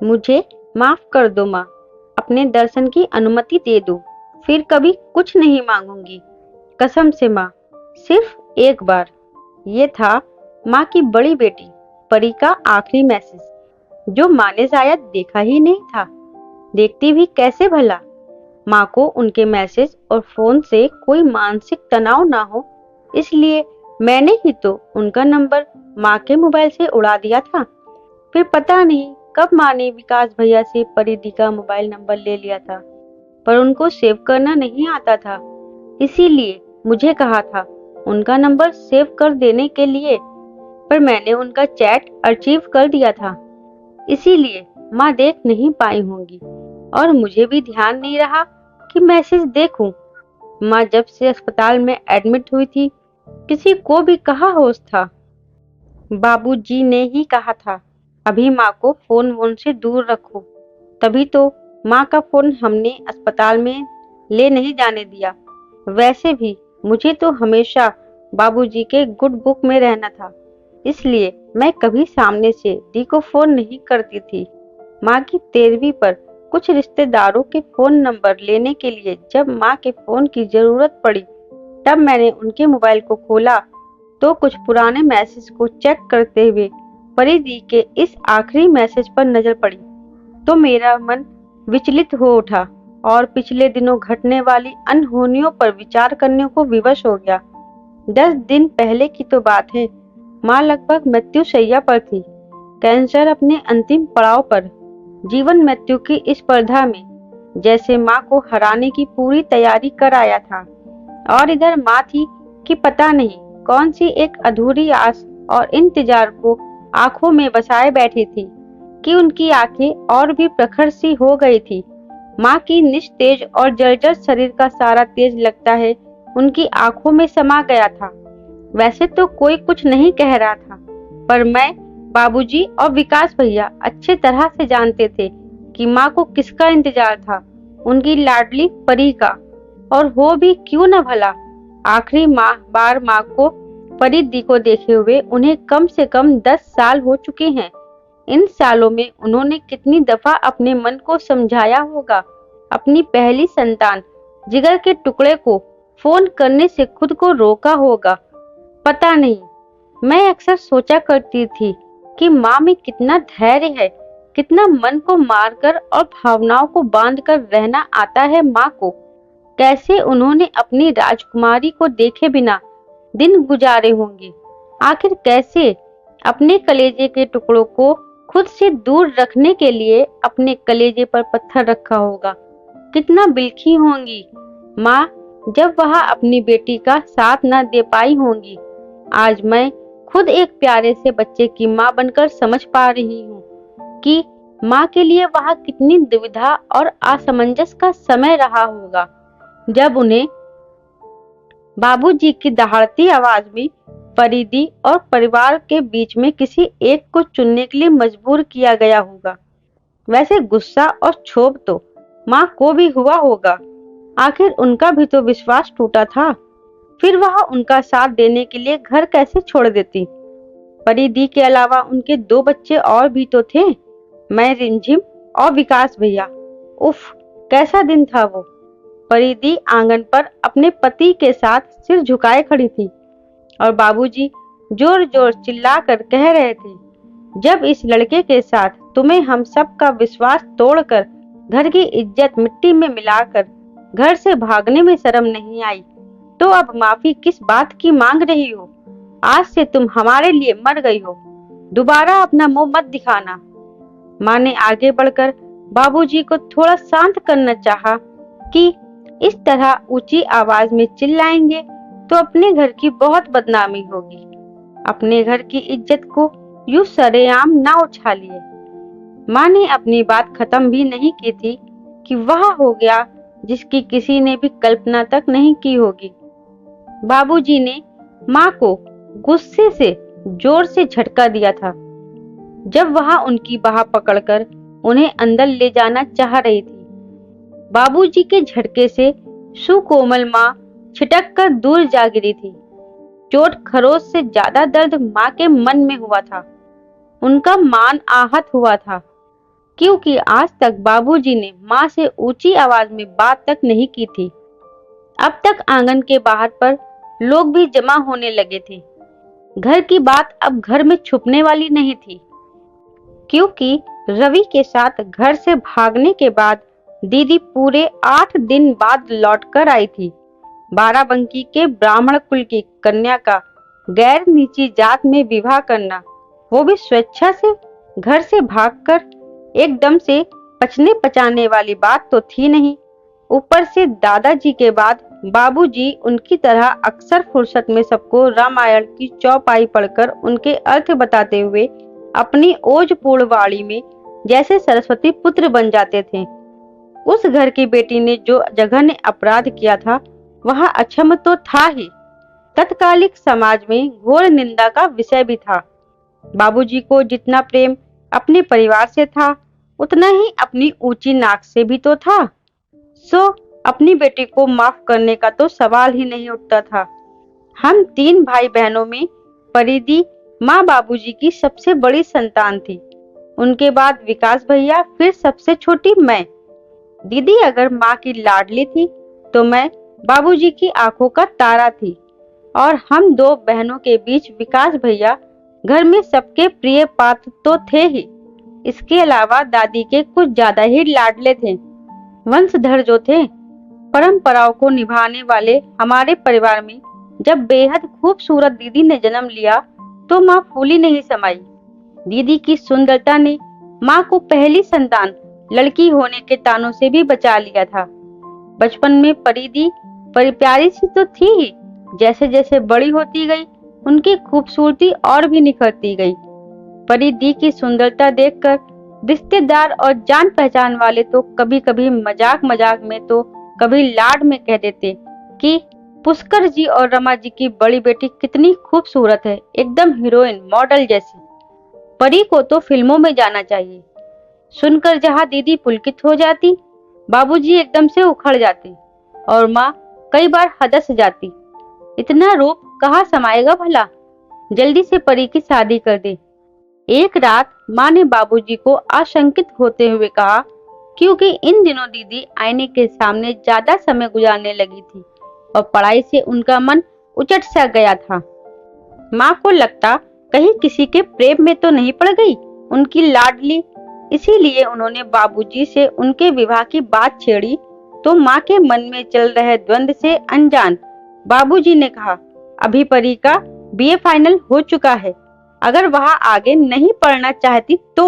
मुझे माफ कर दो माँ, अपने दर्शन की अनुमति दे दो, फिर कभी कुछ नहीं मांगूंगी, कसम से माँ, सिर्फ एक बार। ये था माँ की बड़ी बेटी परी का आखिरी मैसेज, जो माँ ने शायद देखा ही नहीं था। देखती भी कैसे भला। माँ को उनके मैसेज और फोन से कोई मानसिक तनाव ना हो, इसलिए मैंने ही तो उनका नंबर माँ के मोबाइल से उड़ा दिया था। फिर पता नहीं कब माँ ने विकास भैया से परिधि का मोबाइल नंबर ले लिया था, पर उनको सेव करना नहीं आता था, इसीलिए मुझे कहा था उनका नंबर सेव कर देने के लिए, पर मैंने उनका चैट अर्चीव कर दिया था, इसीलिए माँ देख नहीं पाई होंगी और मुझे भी ध्यान नहीं रहा कि मैसेज देखूं। माँ जब से अस्पताल में एडमिट हुई थी, किसी को भी कहाँ होश था। बाबूजी ने ही कहा था अभी माँ को फोन वोन से दूर रखो, तभी तो माँ का फोन हमने अस्पताल में ले नहीं जाने दिया। वैसे भी मुझे तो हमेशा बाबूजी के गुड बुक में रहना था, इसलिए मैं कभी सामने से दी को फोन नहीं करती थी। माँ की 13वीं पर कुछ रिश्तेदारों के फोन नंबर लेने के लिए जब माँ के फोन की जरूरत पड़ी, तब मैंने उनके मोबाइल को खोला तो कुछ पुराने मैसेज को चेक करते हुए परिधि के इस आखिरी मैसेज पर नजर पड़ी तो मेरा मन विचलित हो उठा और पिछले दिनों घटने वाली अनहोनियों पर विचार करने को विवश हो गया। 10 दिन पहले की तो बात है। माँ लगभग मृत्युशैया पर थी, कैंसर अपने अंतिम पड़ाव पर। जीवन मृत्यु की इस स्पर्धा में जैसे माँ को हराने की पूरी तैयारी कर आया था, और इधर माँ थी कि पता नहीं कौन सी एक अधूरी आस और इंतजार को आंखों में बसाए बैठी थी कि उनकी आंखें और भी प्रखर सी हो गई थी। माँ की निस्तेज और जर्जर शरीर का सारा तेज लगता है उनकी आंखों में समा गया था। वैसे तो कोई कुछ नहीं कह रहा था, पर मैं, बाबूजी और विकास भैया अच्छे तरह से जानते थे कि माँ को किसका इंतजार था, उनकी लाडली परी का। और हो भी क्यों न भला। आखिरी बार माँ को परिधि को देखे हुए उन्हें कम से कम 10 साल हो चुके हैं। इन सालों में उन्होंने कितनी दफा अपने मन को समझाया होगा, अपनी पहली संतान जिगर के टुकड़े को फोन करने से खुद को रोका होगा, पता नहीं। मैं अक्सर सोचा करती थी कि माँ में कितना धैर्य है, कितना मन को मारकर और भावनाओं को बांधकर रहना आता है माँ को। कैसे उन्होंने अपनी राजकुमारी को देखे बिना दिन गुजारे होंगे। आखिर कैसे अपने कलेजे के टुकड़ों को खुद से दूर रखने के लिए अपने कलेजे पर पत्थर रखा होगा। कितना बिलखी होंगी माँ जब वह अपनी बेटी का साथ न दे पाई होंगी। आज मैं खुद एक प्यारे से बच्चे की माँ बनकर समझ पा रही हूँ कि माँ के लिए वह कितनी दुविधा और असमंजस का समय रहा होगा, जब उन्हें बाबूजी की दहाड़ती आवाज में परिधि और परिवार के बीच में किसी एक को चुनने के लिए मजबूर किया गया होगा। वैसे गुस्सा और क्षोभ तो माँ को भी हुआ होगा, आखिर उनका भी तो विश्वास टूटा था। फिर वह उनका साथ देने के लिए घर कैसे छोड़ देती। परिधि के अलावा उनके 2 बच्चे और भी तो थे, मैं, रिमझिम और विकास भैया। उफ, कैसा दिन था वो। परिधि आंगन पर अपने पति के साथ सिर झुकाए खड़ी थी और बाबूजी जोर जोर चिल्लाकर कह रहे थे, जब इस लड़के के साथ तुम्हें हम सब का विश्वास तोड़कर, घर की इज्जत मिट्टी में मिलाकर घर से भागने में शर्म नहीं आई, तो अब माफी किस बात की मांग रही हो। आज से तुम हमारे लिए मर गई हो, दोबारा अपना मुंह मत दिखाना। माँ ने आगे बढ़कर बाबूजी को थोड़ा शांत करना चाहा कि इस तरह ऊंची आवाज में चिल्लाएंगे तो अपने घर की बहुत बदनामी होगी। अपने घर की इज्जत को यूं सरेआम ना उछालिए। माँ ने अपनी बात खत्म भी नहीं की थी कि वह हो गया जिसकी किसी ने भी कल्पना तक नहीं की होगी। बाबूजी ने माँ को गुस्से से जोर से झटका दिया था जब वह उनकी बाह पकड़कर उन्हें अंदर ले जाना चाह रही थी। बाबूजी के झटके से सुकोमल माँ छिटक कर दूर जा गिरी थी। चोट खरोच से ज्यादा दर्द माँ के मन में हुआ था। उनका मान आहत हुआ था। क्योंकि आज तक बाबूजी ने माँ से ऊंची आवाज में बात तक नहीं की थी। अब तक आंगन के बाहर पर लोग भी जमा होने लगे थे। घर की बात अब घर में छुपने वाली नहीं थी, क्योंकि रवि के साथ घर से भागने के बाद दीदी पूरे 8 दिन बाद लौटकर आई थी। बाराबंकी के ब्राह्मण कुल की कन्या का गैर नीची जात में विवाह करना, वो भी स्वेच्छा से, घर से भागकर, एकदम से पचने पचाने वाली बात तो थी नहीं। ऊपर से दादाजी के बाद बाबूजी उनकी तरह अक्सर फुर्सत में सबको रामायण की चौपाई पढ़कर उनके अर्थ बताते हुए अपनी ओजपूर्ण वाणी में जैसे सरस्वती पुत्र बन जाते थे। उस घर की बेटी ने जो जघन्य अपराध किया था वह अक्षम तो था ही, तत्कालिक समाज में घोर निंदा का विषय भी था। बाबूजी को जितना प्रेम अपने परिवार से था, उतना ही अपनी ऊंची नाक से भी तो था। सो अपनी बेटी को माफ करने का तो सवाल ही नहीं उठता था। हम 3 भाई बहनों में परिधि माँ बाबूजी की सबसे बड़ी संतान थी। उनके बाद विकास भैया, फिर सबसे छोटी मैं। दीदी अगर माँ की लाडली थी तो मैं बाबूजी की आंखों का तारा थी। और हम 2 बहनों के बीच विकास भैया घर में सबके प्रिय पात्र तो थे ही, इसके अलावा दादी के कुछ ज्यादा ही लाडले थे। वंशधर जो थे, परंपराओं को निभाने वाले हमारे परिवार में जब बेहद खूबसूरत दीदी ने जन्म लिया तो माँ फूली नहीं समाई। दीदी की सुंदरता ने माँ को पहली संतान लड़की होने के तानों से भी बचा लिया था। बचपन में परिधि प्यारी सी तो थी ही, जैसे जैसे बड़ी होती गई उनकी खूबसूरती और भी निखरती गई। परिधि की सुंदरता देखकर रिश्तेदार और जान पहचान वाले तो कभी कभी मजाक मजाक में तो कभी लाड में कह देते कि पुष्कर जी और रमा जी की बड़ी बेटी कितनी खूबसूरत है, एकदम हीरोइन मॉडल जैसी। परी को तो फिल्मों में जाना चाहिए। सुनकर जहाँ दीदी पुलकित हो जाती, बाबूजी एकदम से उखड़ जाते और माँ कई बार हदस जाती। इतना रूप कहाँ समाएगा भला, जल्दी से परी की शादी कर दे। एक रात माँ ने बाबूजी को आशंकित होते हुए कहा, क्योंकि इन दिनों दीदी आईने के सामने ज्यादा समय गुजारने लगी थी और पढ़ाई से उनका मन उचट सा गया था। माँ को लगता कहीं किसी के प्रेम में तो नहीं पड़ गई उनकी लाडली, इसीलिए उन्होंने बाबूजी से उनके विवाह की बात छेड़ी। तो माँ के मन में चल रहे द्वंद से अनजान बाबूजी ने कहा, अभी परी का बीए फाइनल हो चुका है, अगर वह आगे नहीं पढ़ना चाहती तो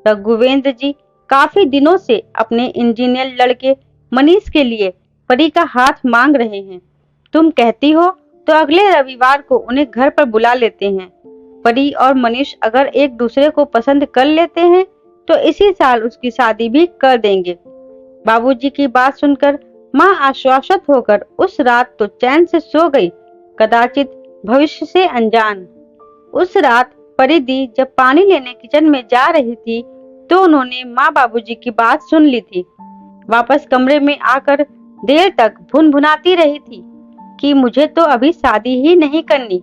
रघुवेंद्र जी काफी दिनों से अपने इंजीनियर लड़के मनीष के लिए परी का हाथ मांग रहे हैं। तुम कहती हो तो अगले रविवार को उन्हें घर पर बुला लेते हैं। परी और मनीष अगर एक दूसरे को पसंद कर लेते हैं तो इसी साल उसकी शादी भी कर देंगे। बाबूजी की बात सुनकर माँ आश्वासित होकर उस रात तो चैन से सो गई, कदाचित भविष्य से अनजान। उस रात परिधि जब पानी लेने किचन में जा रही थी तो उन्होंने माँ बाबूजी की बात सुन ली थी। वापस कमरे में आकर देर तक भुनभुनाती रही थी कि मुझे तो अभी शादी ही नहीं करनी,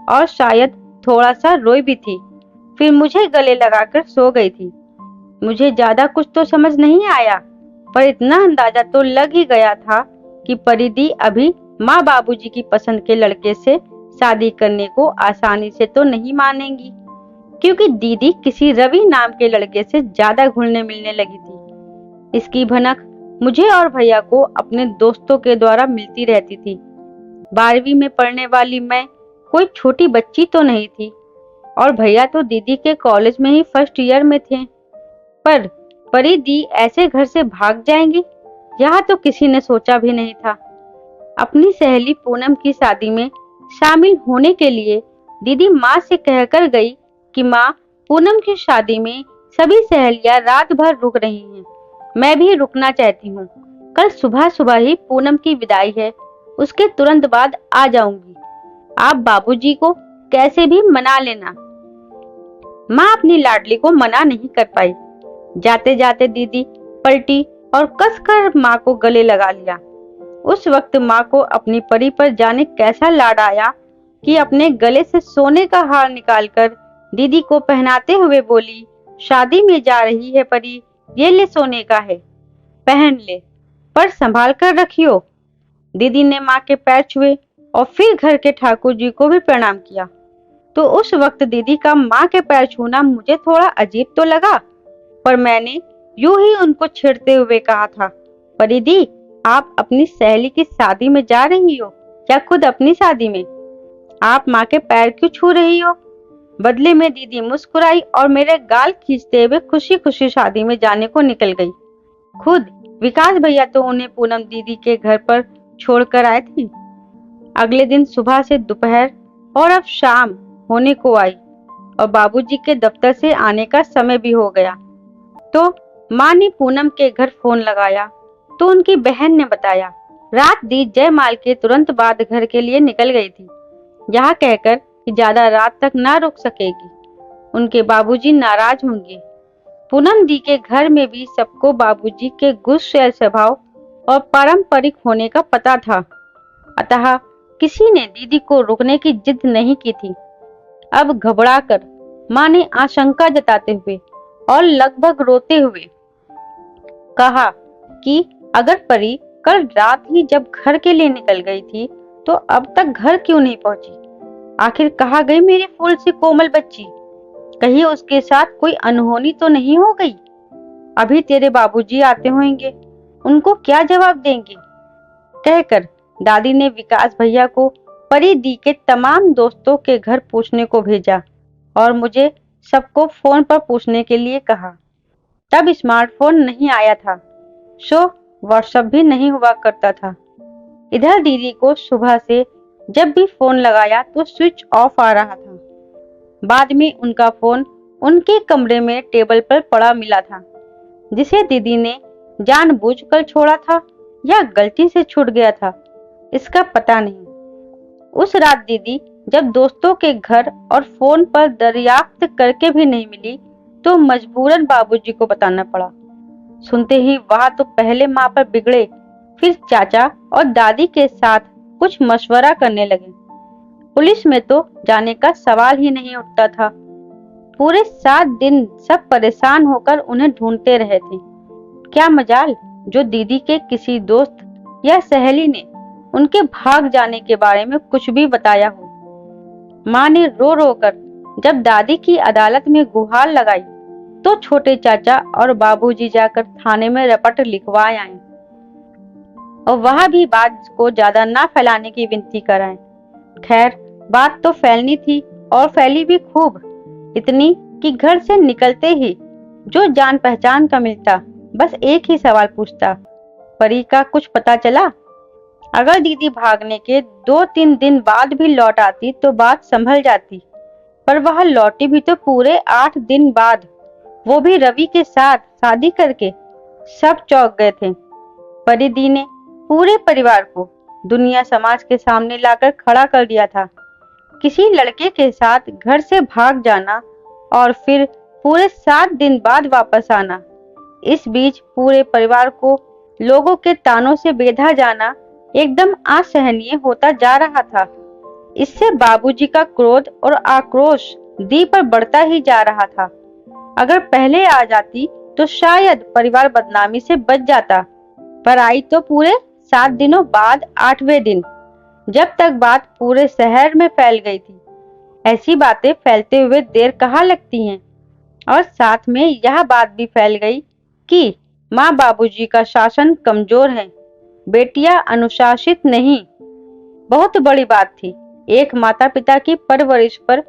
और शायद थोड़ा सा रोई भी थी। फिर मुझे गले लगाकर सो गई थी। मुझे ज्यादा कुछ तो समझ नहीं आया, पर इतना अंदाजा तो लग ही गया था कि परिधि अभी माँ बाबूजी की पसंद के लड़के से शादी करने को आसानी से तो नहीं मानेंगी, क्योंकि दीदी किसी रवि नाम के लड़के से ज्यादा घुलने मिलने लगी थी। इसकी भनक मुझे और भैया को अपने दोस्तों के द्वारा मिलती रहती थी। 12वीं में पढ़ने वाली मैं कोई छोटी बच्ची तो नहीं थी, और भैया तो दीदी के कॉलेज में ही फर्स्ट ईयर में थे। पर परिधि ऐसे घर से भाग जाएंगी, यह तो किसी ने सोचा भी नहीं था। अपनी सहेली पूनम की शादी में शामिल होने के लिए दीदी माँ से कहकर गई कि माँ, पूनम की शादी में सभी सहेलियां रात भर रुक रही हैं, मैं भी रुकना चाहती हूँ। कल सुबह सुबह ही पूनम की विदाई है, उसके तुरंत बाद आ जाऊंगी। आप बाबूजी को कैसे भी मना लेना। माँ अपनी लाडली को मना नहीं कर पाई। जाते जाते दीदी पलटी और कसकर माँ को गले लगा लिया। उस वक्त माँ को अपनी परी पर जाने कैसा लाड आया कि अपने गले से सोने का हार निकालकर दीदी को पहनाते हुए बोली, शादी में जा रही है परी, ये ले सोने का है, पहन ले, पर संभाल कर रखियो। दीदी ने माँ के पैर छुए और फिर घर के ठाकुर जी को भी प्रणाम किया। तो उस वक्त दीदी का माँ के पैर छूना मुझे थोड़ा अजीब तो लगा, पर मैंने यूं ही उनको छेड़ते हुए कहा था, परी दी, आप अपनी सहेली की शादी में जा रही हो या खुद अपनी शादी में? आप माँ के पैर क्यों छू रही हो? बदले में दीदी मुस्कुराई और मेरे गाल खींचते हुए खुशी खुशी शादी में जाने को निकल गई। खुद विकास भैया तो उन्हें पूनम दीदी के घर पर छोड़कर आए थे। अगले दिन सुबह से दोपहर और अब शाम होने को आई और बाबूजी के दफ्तर से आने का समय भी हो गया। तो माँ ने पूनम के घर फोन लगाया तो उनकी बहन ने बताया, रात दी जयमाल के तुरंत बाद घर के लिए निकल गई थी, यहाँ कहकर कि ज्यादा रात तक ना रुक सकेगी, उनके बाबूजी नाराज होंगे। पूनम दी के घर में भी सबको बाबूजी के गुस्सैल स्वभाव और पारंपरिक होने का पता था, अतः किसी ने दीदी को रुकने की जिद नहीं की थी। अब घबराकर माँ ने आशंका जताते हुए और लगभग रोते हुए कहा कि अगर परी कल रात ही जब घर के लिए निकल गई थी तो अब तक घर क्यों नहीं पहुंची? आखिर कहाँ गई मेरी फूल सी कोमल बच्ची? कहीं उसके साथ कोई अनहोनी तो नहीं हो गई? अभी तेरे बाबूजी आते होंगे, उनको क्या जवाब देंगे? कहकर दादी ने विकास भैया को परी दी के तमाम दोस्तों के घर पूछने को भेजा और मुझे सबको फोन पर पूछने के लिए कहा। तब स्मार्टफोन नहीं आया था, सो व्हाट्सएप भी नहीं हुआ करता था। इधर दीदी को सुबह से जब भी फोन लगाया तो स्विच ऑफ आ रहा था। बाद में उनका फोन उनके कमरे में टेबल पर पड़ा मिला था, जिसे दीदी ने जानबूझकर छोड़ा था या गलती से छूट गया था, इसका पता नहीं। उस रात दीदी जब दोस्तों के घर और फोन पर दरियाफ्त करके भी नहीं मिली तो मजबूरन बाबूजी को बताना पड़ा। सुनते ही वहां तो पहले माँ पर बिगड़े, फिर चाचा और दादी के साथ कुछ मशवरा करने लगे। पुलिस में तो जाने का सवाल ही नहीं उठता था। पूरे 7 दिन सब परेशान होकर उन्हें ढूंढते रहे थे। क्या मजाल जो दीदी के किसी दोस्त या सहेली ने उनके भाग जाने के बारे में कुछ भी बताया हो। माँ ने रो रो कर जब दादी की अदालत में गुहार लगाई तो छोटे चाचा और बाबूजी जाकर थाने में रपट लिखवाए आए और वहां भी बात को ज्यादा ना फैलाने की विनती कराएं। खैर, बात तो फैलनी थी और फैली भी खूब, इतनी कि घर से निकलते ही जो जान पहचान का मिलता बस एक ही सवाल पूछता, परी का कुछ पता चला? अगर दीदी भागने के 2-3 दिन बाद भी लौट आती तो बात संभल जाती, पर वह लौटी भी तो पूरे 8 दिन बाद, वो भी रवि के साथ शादी करके। सब चौंक गए थे। परी दी ने पूरे परिवार को दुनिया समाज के सामने लाकर खड़ा कर दिया था। किसी लड़के के साथ घर से भाग जाना और फिर पूरे 7 दिन बाद वापस आना, इस बीच पूरे परिवार को लोगों के तानों से बेधा जाना एकदम असहनीय होता जा रहा था। इससे बाबूजी का क्रोध और आक्रोश दी पर बढ़ता ही जा रहा था। अगर पहले आ जाती तो शायद परिवार बदनामी से बच जाता, पर आई तो पूरे 7 दिनों बाद 8वें दिन, जब तक बात पूरे शहर में फैल गई थी। ऐसी बातें फैलते हुए देर कहाँ लगती हैं। और साथ में यह बात भी फैल गई कि माँ बाबूजी का शासन कमजोर है, बेटियां अनुशासित नहीं। बहुत बड़ी बात थी। एक माता पिता की परवरिश पर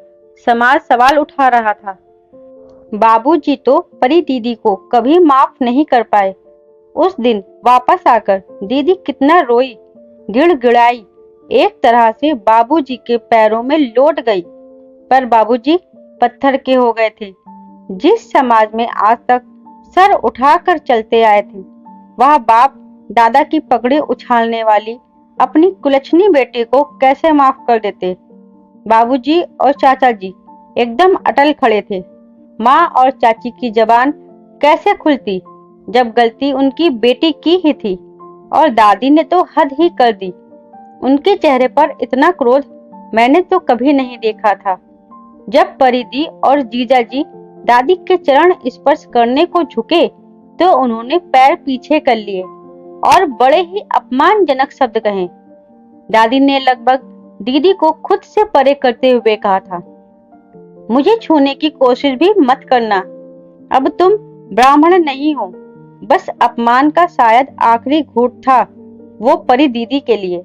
समाज सवाल उठा रहा था। बाबूजी तो परी दीदी को कभी माफ नहीं कर पाए। उस दिन वापस आकर दीदी कितना रोई, गिड़गिड़ाई, एक तरह से बाबूजी के पैरों में लौट गई। पर बाबूजी पत्थर के हो गए थे। जिस समाज में आज तक सर उठाकर चलते आए थे, वह बाप दादा की पगड़ी उछालने वाली अपनी कुलछनी बेटी को कैसे माफ कर देते। बाबूजी और चाचा जी एकदम अटल खड़े थे। माँ और चाची की जबान कैसे खुलती जब गलती उनकी बेटी की ही थी, और दादी ने तो हद ही कर दी। उनके चेहरे पर इतना क्रोध मैंने तो कभी नहीं देखा था। जब परिदी और जीजा जी दादी के चरण स्पर्श करने को झुके तो उन्होंने पैर पीछे कर लिए और बड़े ही अपमानजनक शब्द कहे। दादी ने लगभग दीदी को खुद से परे करते हुए कहा था, मुझे छूने की कोशिश भी मत करना, अब तुम ब्राह्मण नहीं हो। बस अपमान का शायद आखिरी घूंट था वो परी दीदी के लिए।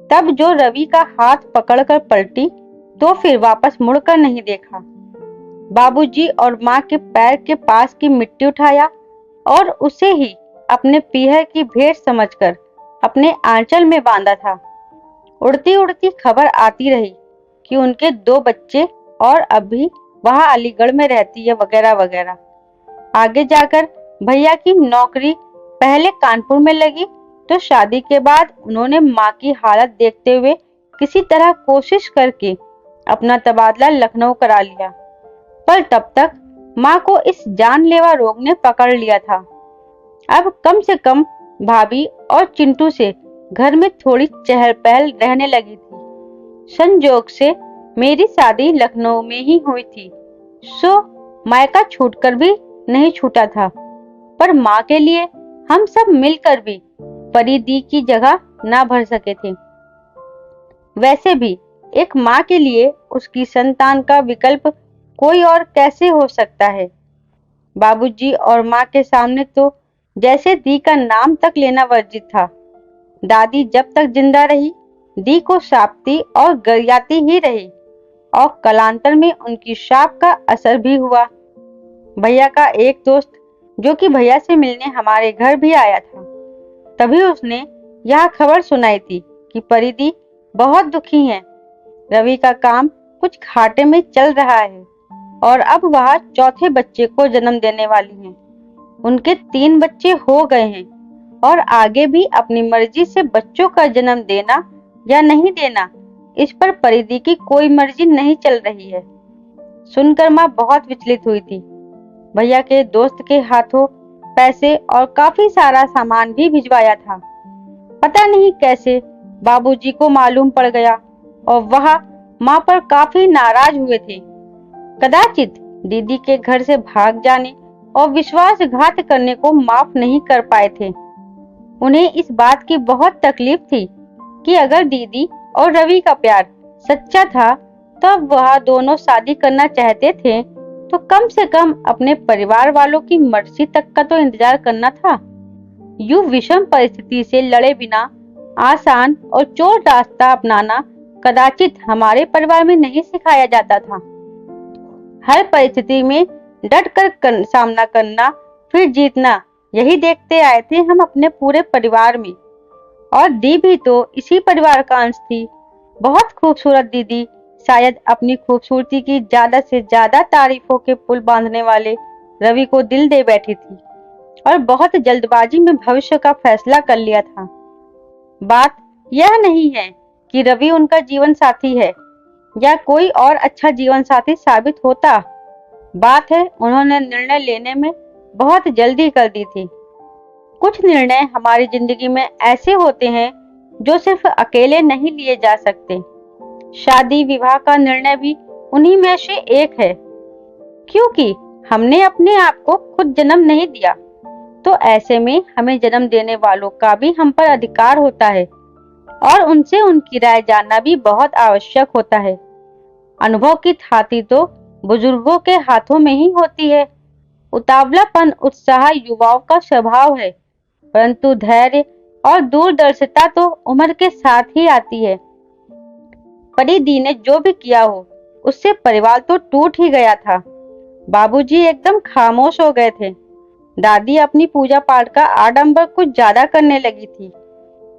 तब जो रवि का हाथ पकड़कर पलटी तो फिर वापस मुड़कर नहीं देखा। बाबूजी और माँ के पैर के पास की मिट्टी उठाया और उसे ही अपने पीहर की भेंट समझकर अपने आंचल में बांधा था। उड़ती उड़ती खबर आती रही कि उनके 2 बच्चे और अभी वहां अलीगढ़ में रहती है वगैरह वगैरह। आगे जाकर भैया की नौकरी पहले कानपुर में लगी तो शादी के बाद उन्होंने माँ की हालत देखते हुए किसी तरह कोशिश करके अपना तबादला लखनऊ करा लिया। पर तब तक माँ को इस जानलेवा रोग ने पकड़ लिया था। अब कम से कम भाभी और चिंटू से घर में थोड़ी चहल पहल रहने लगी थी। संजोग से मेरी शादी लखनऊ में ही हुई थी, सो मायका छूटकर भी नहीं छूटा था। पर माँ के लिए हम सब मिलकर भी परी दी की जगह ना भर सके थे। वैसे भी एक माँ के लिए उसकी संतान का विकल्प कोई और कैसे हो सकता है। बाबूजी और माँ के सामने तो जैसे दी का नाम तक लेना वर्जित था। दादी जब तक जिंदा रही दी को शापती और गरियाती ही रही और कालांतर में उनकी शाप का असर भी हुआ। भैया का एक दोस्त जो कि भैया से मिलने हमारे घर भी आया था, तभी उसने यह खबर सुनाई थी कि परिदी बहुत दुखी हैं। रवि का काम कुछ घाटे में चल रहा है और अब वह चौथे बच्चे को जन्म देने वाली हैं। उनके 3 बच्चे हो गए हैं और आगे भी अपनी मर्जी से बच्चों का जन्म देना या नहीं देना, इस पर परिदी की कोई मर्जी नहीं चल रही है। सुनकर माँ बहुत विचलित हुई थी। भैया के दोस्त के हाथों पैसे और काफी सारा सामान भी भिजवाया था। पता नहीं कैसे बाबूजी को मालूम पड़ गया और वह माँ पर काफी नाराज हुए थे। कदाचित दीदी के घर से भाग जाने और विश्वासघात करने को माफ नहीं कर पाए थे। उन्हें इस बात की बहुत तकलीफ थी कि अगर दीदी और रवि का प्यार सच्चा था तो वह दोनों शादी करना चाहते थे तो कम से कम अपने परिवार वालों की मर्जी तक का तो इंतजार करना था। यूं विषम परिस्थिति से लड़े बिना आसान और चोर रास्ता अपनाना कदाचित हमारे परिवार में नहीं सिखाया जाता था। हर परिस्थिति में डट कर सामना करना फिर जीतना, यही देखते आए थे हम अपने पूरे परिवार में। और दी भी तो इसी परिवार का अंश थी। बहुत खूबसूरत दीदी शायद अपनी खूबसूरती की ज्यादा से ज्यादा तारीफों के पुल बांधने वाले रवि को दिल दे बैठी थी और बहुत जल्दबाजी में भविष्य का फैसला कर लिया था। बात यह नहीं है कि रवि उनका जीवन साथी है या कोई और अच्छा जीवन साथी साबित होता। बात है उन्होंने निर्णय लेने में बहुत जल्दी कर दी थी। कुछ निर्णय हमारी जिंदगी में ऐसे होते हैं जो सिर्फ अकेले नहीं लिए जा सकते। शादी विवाह का निर्णय भी उन्हीं में से एक है। क्योंकि हमने अपने आप को खुद जन्म नहीं दिया तो ऐसे में हमें जन्म देने वालों का भी हम पर अधिकार होता है और उनसे उनकी राय जानना भी बहुत आवश्यक होता है। अनुभव की थाती तो बुजुर्गों के हाथों में ही होती है। उतावलापन उत्साह युवाओं का स्वभाव है, परंतु धैर्य और दूरदर्शिता तो उम्र के साथ ही आती है। परिदी ने जो भी किया हो उससे परिवार तो टूट ही गया था। बाबूजी एकदम खामोश हो गए थे। दादी अपनी पूजा पाठ का आडंबर कुछ ज्यादा करने लगी थी।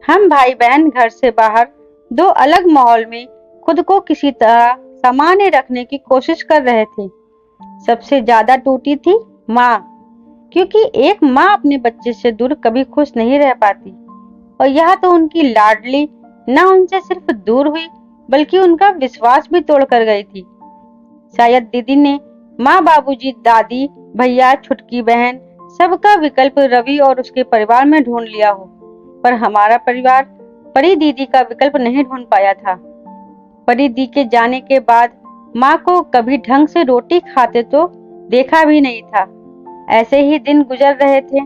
हम भाई बहन घर से बाहर 2 अलग माहौल में खुद को किसी तरह सामान्य रखने की कोशिश कर रहे थे। सबसे ज्यादा टूटी थी माँ, क्योंकि एक माँ अपने बच्चे से दूर कभी खुश नहीं रह पाती और यह तो उनकी लाडली न उनसे सिर्फ दूर हुई बल्कि उनका विश्वास भी तोड़ कर गई थी। शायद दीदी ने माँ, बाबूजी, दादी, भैया, छुटकी बहन सबका विकल्प रवि और उसके परिवार में ढूंढ लिया हो, पर हमारा परिवार परी दीदी का विकल्प नहीं ढूंढ पाया था। परी दी के जाने के बाद माँ को कभी ढंग से रोटी खाते तो देखा भी नहीं था। ऐसे ही दिन गुजर रहे थे।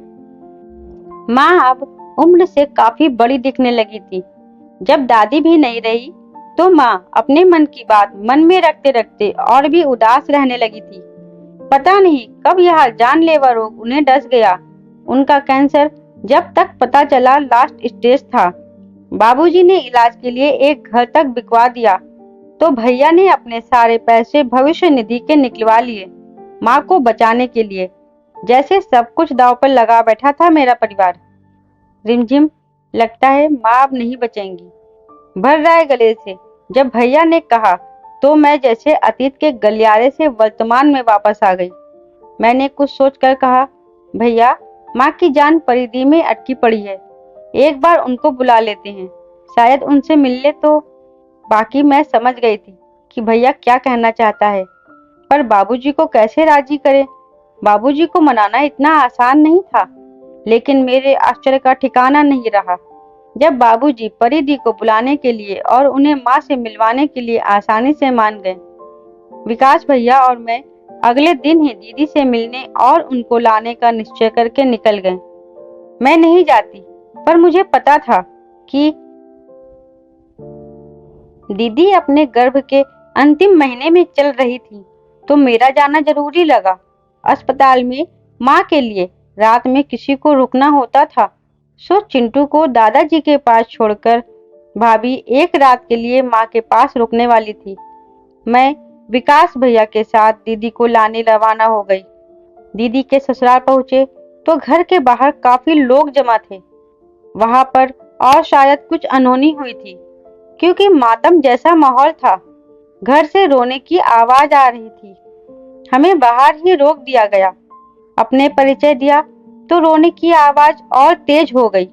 माँ अब उम्र से काफी बड़ी दिखने लगी थी। जब दादी भी नहीं रही तो माँ अपने मन की बात मन में रखते रखते और भी उदास रहने लगी थी। पता नहीं कब यह जानलेवा रोग उन्हें डस गया। उनका कैंसर जब तक पता चला लास्ट स्टेज था। बाबूजी ने इलाज के लिए एक घर तक बिकवा दिया तो भैया ने अपने सारे पैसे भविष्य निधि के निकलवा लिए माँ को बचाने के लिए। जैसे सब कुछ दांव पर लगा बैठा था मेरा परिवार। रिमझिम, लगता है माँ अब नहीं बचेंगी, भर रहा है गले से। जब भैया ने कहा तो मैं जैसे अतीत के गलियारे से वर्तमान में वापस आ गई। मैंने कुछ सोचकर कहा, भैया माँ की जान परिधि में अटकी पड़ी है, एक बार उनको बुला लेते हैं, शायद उनसे मिल ले तो। बाकी मैं समझ गई थी कि भैया क्या कहना चाहता है, पर बाबूजी को कैसे राजी करें। बाबूजी को मनाना इतना आसान नहीं था। लेकिन मेरे आश्चर्य का ठिकाना नहीं रहा जब बाबूजी परिधि को बुलाने के लिए और उन्हें माँ से मिलवाने के लिए आसानी से मान गए। विकास भैया और मैं अगले दिन ही दीदी से मिलने और उनको लाने का निश्चय करके निकल गए। मैं नहीं जाती, पर मुझे पता था कि दीदी अपने गर्भ के अंतिम महीने में चल रही थी, तो मेरा जाना जरूरी लगा। अस्पताल में माँ के लिए रात में किसी को रुकना होता था, सो चिंटू को दादाजी के पास छोड़कर भाभी एक रात के लिए माँ के पास रुकने वाली थी। मैं विकास भैया के साथ दीदी को लाने रवाना हो गई। दीदी के ससुराल पहुंचे तो घर के बाहर काफी लोग जमा थे। वहां पर और शायद कुछ अनहोनी हुई थी, क्योंकि मातम जैसा माहौल था। घर से रोने की आवाज आ रही थी। हमें बाहर ही रोक दिया गया। अपने परिचय दिया तो रोने की आवाज और तेज हो गई।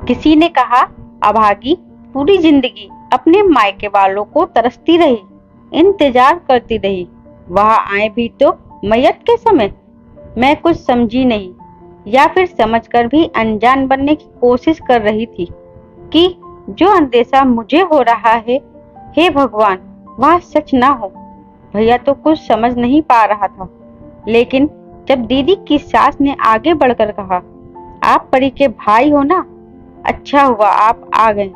किसी ने कहा, अभागी पूरी जिंदगी अपने मायके वालों को तरसती रही, इंतजार करती रही, वहां आए भी तो मैयत के समय। मैं कुछ समझी नहीं, या फिर समझकर भी अनजान बनने की कोशिश कर रही थी कि जो अंदेशा मुझे हो रहा है, हे भगवान, वह सच ना हो। भैया तो कुछ समझ नहीं पा रहा था। लेकिन जब दीदी की सास ने आगे बढ़कर कहा, आप परी के भाई हो ना, अच्छा हुआ आप आ गए।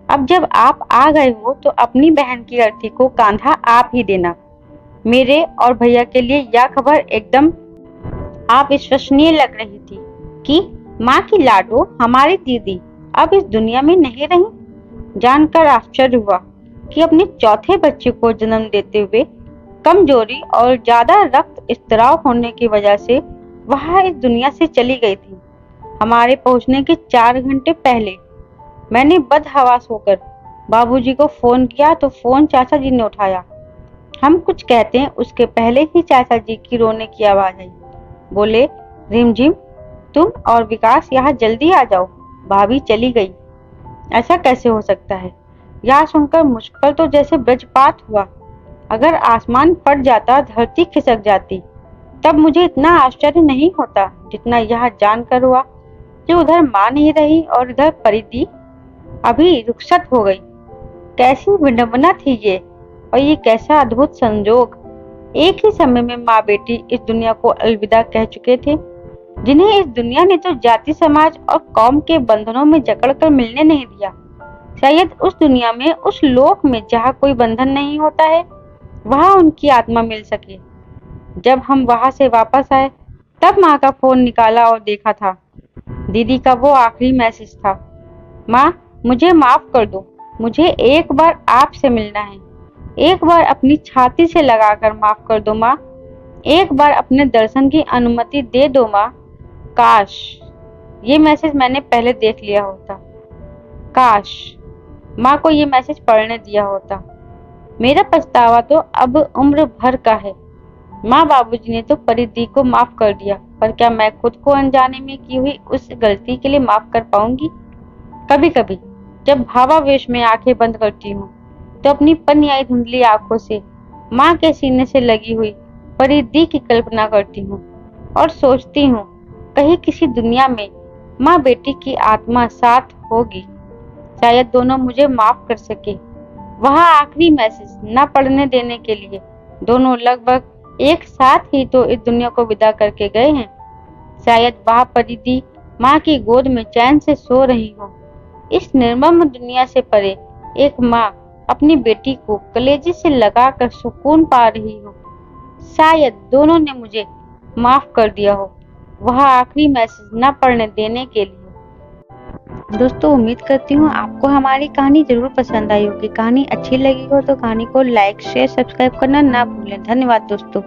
अब जब आप आ गए हो तो अपनी बहन की अर्थी को कांधा आप ही देना। मेरे और भैया के लिए यह खबर एकदम अविश्वसनीय लग रही थी कि माँ की लाडो हमारी दीदी अब इस दुनिया में नहीं रही। जानकर आश्चर्य हुआ कि अपने चौथे बच्चे को जन्म देते हुए कमजोरी और ज्यादा रक्त स्त्राव होने की वजह से वह इस दुनिया से चली गई थी। हमारे पहुंचने के 4 घंटे पहले मैंने बदहवास होकर बाबूजी को फोन किया तो फोन चाचा जी ने उठाया। हम कुछ कहते हैं उसके पहले ही चाचा जी की रोने की आवाज आई। बोले, रिमझिम तुम और विकास यहाँ जल्दी आ जाओ, भाभी चली गई। ऐसा कैसे हो सकता है? यह सुनकर मुझ पर तो जैसे वज्रपात हुआ। अगर आसमान फट जाता, धरती खिसक जाती, तब मुझे इतना आश्चर्य नहीं होता जितना यह जानकर हुआ कि उधर माँ नहीं रही और इधर परिधि अभी रुखसत हो गई। कैसी विडंबना थी ये, और ये कैसा अद्भुत संजोग। एक ही समय में माँ बेटी इस दुनिया को अलविदा कह चुके थे, जिन्हें इस दुनिया ने तो जाति समाज और कौम के बंधनों में जकड़कर मिलने नहीं दिया। शायद उस दुनिया में, उस लोक में जहाँ कोई बंधन नहीं होता है, वहां उनकी आत्मा मिल सके। जब हम वहां से वापस आए तब माँ का फोन निकाला और देखा था दीदी का वो आखिरी मैसेज था। माँ, मुझे माफ कर दो, मुझे एक बार आपसे मिलना है। एक बार अपनी छाती से लगाकर माफ कर दो माँ, एक बार अपने दर्शन की अनुमति दे दो माँ। काश ये मैसेज मैंने पहले देख लिया होता। काश माँ को ये मैसेज पढ़ने दिया होता। मेरा पछतावा तो अब उम्र भर का है। माँ बाबूजी ने तो परिधि को माफ कर दिया, पर क्या मैं खुद को अनजाने में की हुई उस गलती के लिए माफ कर पाऊंगी? कभी कभी जब भावावेश में आंखें बंद करती हूँ तो अपनी पनियाई धुंधली आंखों से माँ के सीने से लगी हुई परिधि की कल्पना करती हूँ और सोचती हूँ कहीं किसी दुनिया में माँ बेटी की आत्मा साथ होगी। शायद दोनों मुझे माफ कर सके। वहाँ आखिरी मैसेज न पढ़ने देने के लिए दोनों लगभग एक साथ ही तो इस दुनिया को विदा करके गए हैं। शायद वह परिधि माँ की गोद में चैन से सो रही हो। इस निर्मम दुनिया से परे एक माँ अपनी बेटी को कलेजे से लगाकर सुकून पा रही हो। शायद दोनों ने मुझे माफ कर दिया हो, वह आखिरी मैसेज न पढ़ने देने के लिए। दोस्तों, उम्मीद करती हूँ आपको हमारी कहानी जरूर पसंद आई होगी। कहानी अच्छी लगी हो तो कहानी को लाइक, शेयर, सब्सक्राइब करना ना भूलें। धन्यवाद दोस्तों।